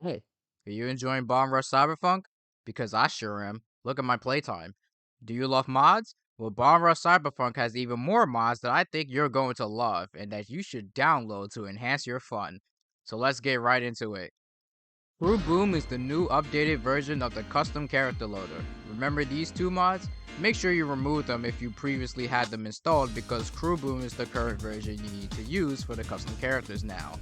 Hey, are you enjoying Bomb Rush Cyberfunk? Because I sure am. Look at my playtime. Do you love mods? Well, Bomb Rush Cyberfunk has even more mods that I think you're going to love and that you should download to enhance your fun. So let's get right into it. Crew Boom is the new updated version of the custom character loader. Remember these two mods? Make sure you remove them if you previously had them installed because Crew Boom is the current version you need to use for the custom characters now.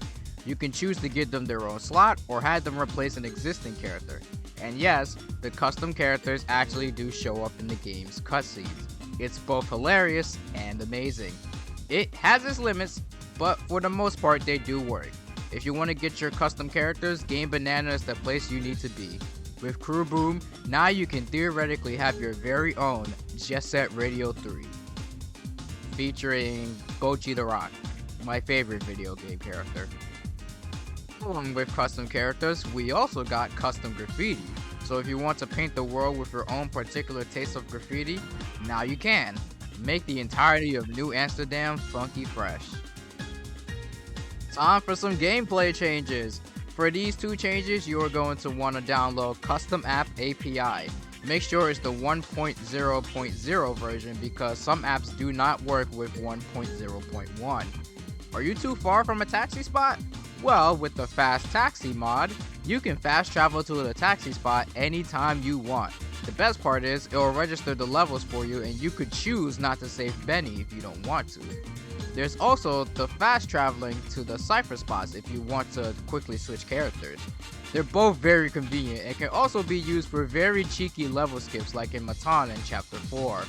You can choose to give them their own slot or have them replace an existing character. And yes, the custom characters actually do show up in the game's cutscenes. It's both hilarious and amazing. It has its limits, but for the most part they do work. If you want to get your custom characters, Game Banana is the place you need to be. With Crew Boom, now you can theoretically have your very own Jet Set Radio 3. Featuring Gochi the Rock, my favorite video game character. Along with custom characters, we also got custom graffiti. So if you want to paint the world with your own particular taste of graffiti, now you can. Make the entirety of New Amsterdam funky fresh. Time for some gameplay changes. For these two changes, you are going to want to download CustomappAPI. Make sure it's the 1.0.0 version because some apps do not work with 1.0.1. Are you too far from a taxi spot? Well, with the Fast Taxi mod, you can fast travel to the taxi spot anytime you want. The best part is, it will register the levels for you and you could choose not to save Benny if you don't want to. There's also the fast traveling to the cipher spots if you want to quickly switch characters. They're both very convenient and can also be used for very cheeky level skips like in Matan in Chapter 4.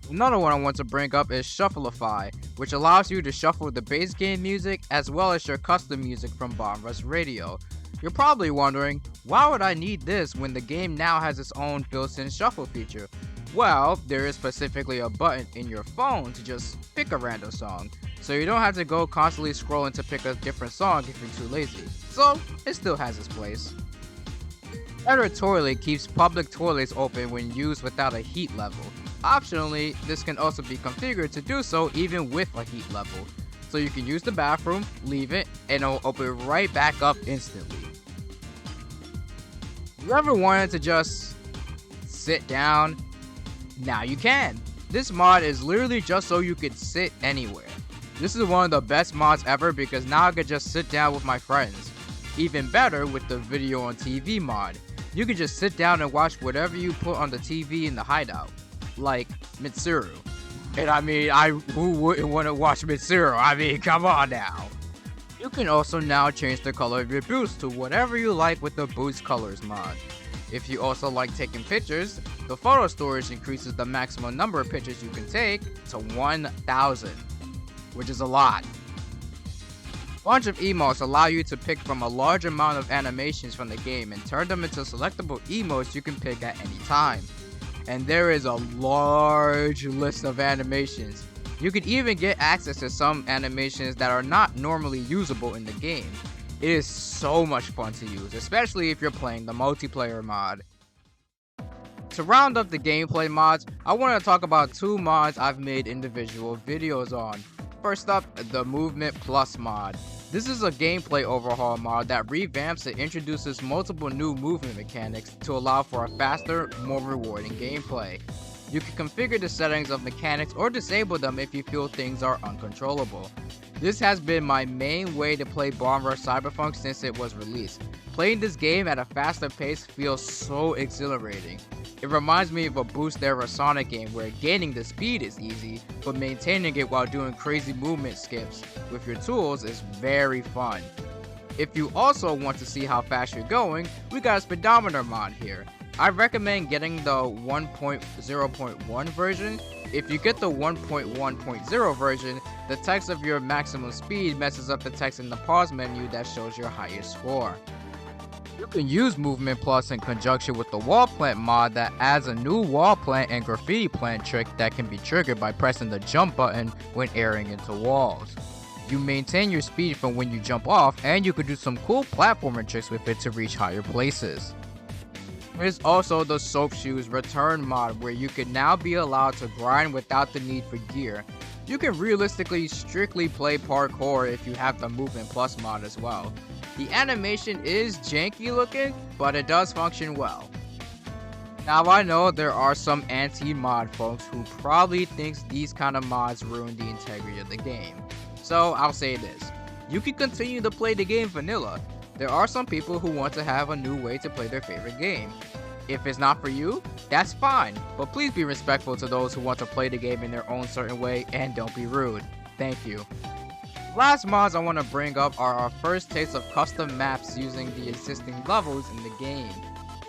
Another one I want to bring up is Shuffleify, which allows you to shuffle the base game music as well as your custom music from Bomb Rush Radio. You're probably wondering, why would I need this when the game now has its own built-in shuffle feature? Well, there is specifically a button in your phone to just pick a random song, so you don't have to go constantly scrolling to pick a different song if you're too lazy. So, it still has its place. BetterToilet keeps public toilets open when used without a heat level. Optionally, this can also be configured to do so even with a heat level. So you can use the bathroom, leave it, and it'll open right back up instantly. You ever wanted to just sit down? Now you can. This mod is literally just so you could sit anywhere. This is one of the best mods ever because now I could just sit down with my friends. Even better with the video on TV mod. You can just sit down and watch whatever you put on the TV in the hideout. Like Mitsuru. And I mean, who wouldn't want to watch Mitsuru? I mean, come on now. You can also now change the color of your boots to whatever you like with the Boots Colors mod. If you also like taking pictures, the photo storage increases the maximum number of pictures you can take to 1,000, which is a lot. A bunch of emotes allow you to pick from a large amount of animations from the game and turn them into selectable emotes you can pick at any time. And there is a large list of animations. You can even get access to some animations that are not normally usable in the game. It is so much fun to use, especially if you're playing the multiplayer mod. To round up the gameplay mods, I want to talk about two mods I've made individual videos on. First up, the Movement Plus mod. This is a gameplay overhaul mod that revamps and introduces multiple new movement mechanics to allow for a faster, more rewarding gameplay. You can configure the settings of mechanics or disable them if you feel things are uncontrollable. This has been my main way to play Bomb Rush Cyberfunk since it was released. Playing this game at a faster pace feels so exhilarating. It reminds me of a Boost era Sonic game where gaining the speed is easy, but maintaining it while doing crazy movement skips with your tools is very fun. If you also want to see how fast you're going, we got a speedometer mod here. I recommend getting the 1.0.1 version. If you get the 1.1.0 version, the text of your maximum speed messes up the text in the pause menu that shows your highest score. You can use Movement Plus in conjunction with the Wall Plant mod that adds a new wall plant and graffiti plant trick that can be triggered by pressing the jump button when airing into walls. You maintain your speed from when you jump off, and you can do some cool platforming tricks with it to reach higher places. There's also the Soap Shoes Return mod where you can now be allowed to grind without the need for gear. You can realistically strictly play parkour if you have the Movement Plus mod as well. The animation is janky looking, but it does function well. Now I know there are some anti-mod folks who probably thinks these kind of mods ruin the integrity of the game. So I'll say this, you can continue to play the game vanilla. There are some people who want to have a new way to play their favorite game. If it's not for you, that's fine, but please be respectful to those who want to play the game in their own certain way and don't be rude. Thank you. Last mods I want to bring up are our first taste of custom maps using the existing levels in the game.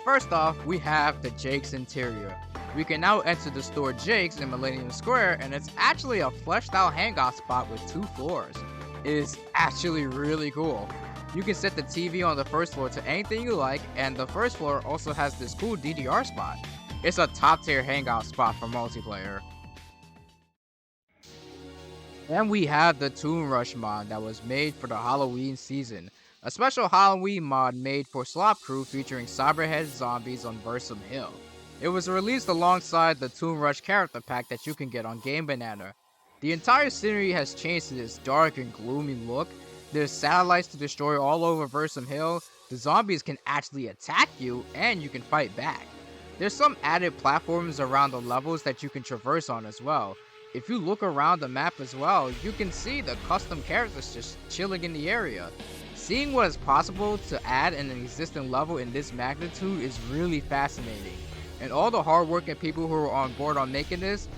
First off, we have the Jake's interior. We can now enter the store Jake's in Millennium Square, and it's actually a fleshed out hangout spot with 2 floors. It is actually really cool. You can set the TV on the first floor to anything you like, and the first floor also has this cool DDR spot. It's a top tier hangout spot for multiplayer. And we have the TombRush mod that was made for the Halloween season. A special Halloween mod made for Slop Crew featuring cyberhead zombies on Versum Hill. It was released alongside the TombRush character pack that you can get on Game Banana. The entire scenery has changed to this dark and gloomy look. There's satellites to destroy all over Versum Hill, the zombies can actually attack you, and you can fight back. There's some added platforms around the levels that you can traverse on as well. If you look around the map as well, you can see the custom characters just chilling in the area. Seeing what is possible to add in an existing level in this magnitude is really fascinating. And all the hardworking people who were on board on making this,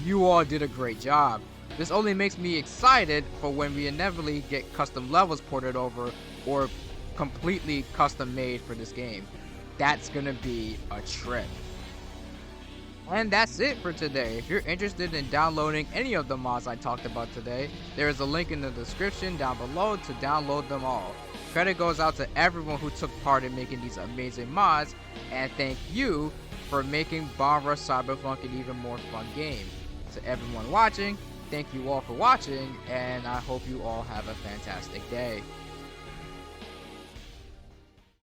you all did a great job. This only makes me excited for when we inevitably get custom levels ported over or completely custom made for this game. That's gonna be a trip. And that's it for today. If you're interested in downloading any of the mods I talked about today, there is a link in the description down below to download them all. Credit goes out to everyone who took part in making these amazing mods, and thank you for making Bomb Rush Cyberfunk an even more fun game. To everyone watching, thank you all for watching, and I hope you all have a fantastic day.